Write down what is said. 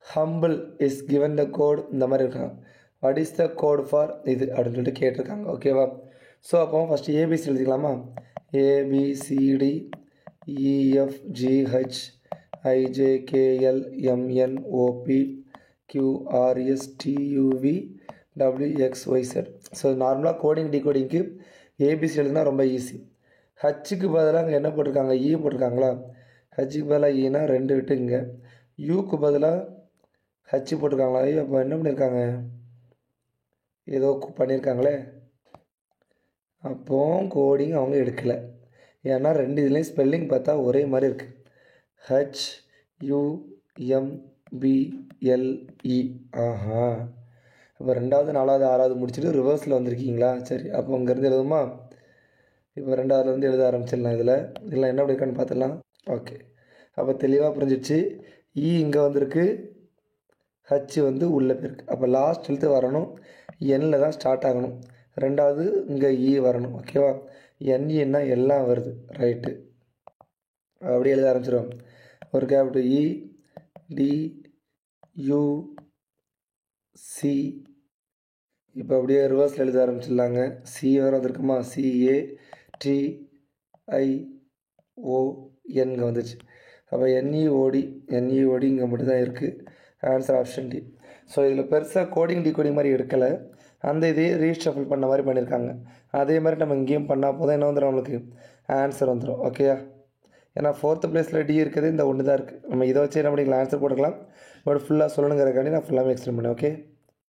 Humble is given the code இந்த மாதிரி இருக்காங்க. What is the code for இது அப்படின்னு சொல்லிட்டு கேட்டிருக்காங்க. ஓகேவா? ஸோ அப்போ ஃபஸ்ட்டு ஏபிசி எழுதிக்கலாமா? ABCD EFGH IJKLMNOP QRSTUV WXYZ. So நார்மலாக கோடிங் டிகோடிங்க்கு ஏபிசி எழுதுனா ரொம்ப ஈஸி. ஹச்சுக்கு பதிலாக அங்கே என்ன போட்டிருக்காங்க? இ போட்டிருக்காங்களா? ஹச்சுக்கு பதிலாக ஈனா 2 விட்டுங்க. யூக்கு பதிலாக ஹச்சு போட்டிருக்காங்களா? அப்போ என்ன பண்ணியிருக்காங்க? ஏதோ பண்ணியிருக்காங்களே. அப்போ கோடிங் அவங்க எடுக்கலை. ஏன்னா 2 இதுலேயும் ஸ்பெல்லிங் பார்த்தா ஒரே மாதிரி இருக்குது. HUMBLE. ஆஹா, இப்போ 2வது 4வது 6வது முடிச்சுட்டு ரிவர்ஸில் வந்திருக்கீங்களா? சரி, அப்போ இங்கேருந்து எழுதுமா? இப்போ 2வதுலேருந்து எழுத ஆரம்பிச்சிடலாம். இதெல்லாம் என்ன பண்ணியிருக்கான்னு பார்த்துடலாம். ஓகே, அப்போ தெளிவாக புரிஞ்சிடுச்சு. இ இங்கே வந்திருக்கு, ஹச் வந்து உள்ளே போயிருக்கு. அப்போ லாஸ்ட் எழுத்து வரணும், எண்ணில் தான் ஸ்டார்ட் ஆகணும். 2வது இங்கே இ வரணும். ஓகேவா? என்இன்னா எல்லாம் வருது. ரைட்டு, அப்படியே எழுத ஆரம்பிச்சிடும். ஒரு capital E D U C. இப்போ அப்படியே ரிவர்ஸில் எழுத ஆரம்பிச்சிடலாங்க. சி வேறு வந்திருக்குமா? CATION இங்கே வந்துச்சு. அப்போ NEOD இங்கே மட்டும்தான் இருக்குது. Answer option D. ஸோ இதில் பெருசாக கோடிங் டிகோடிங் மாதிரி எடுக்கலை. அந்த இதையே ரீஷஃபில் பண்ண மாதிரி பண்ணியிருக்காங்க. அதே மாதிரி நம்ம இங்கேயும் பண்ணால் போதும் என்ன வந்துடும்? நம்மளுக்கு ஆன்சர் வந்துடும். ஓகேயா? ஏன்னா 4th பிளேஸில் டி இருக்குது, இந்த ஒன்று தான் இருக்குது. நம்ம இதை வச்சு என்ன பண்ணிக்கலாம்? ஆன்சர் போட்டுக்கலாம். பட் ஃபுல்லாக சொல்லணுங்கிறக்காண்டி நான் ஃபுல்லாகவே எக்ஸ்பிளைன் பண்ணேன். ஓகே.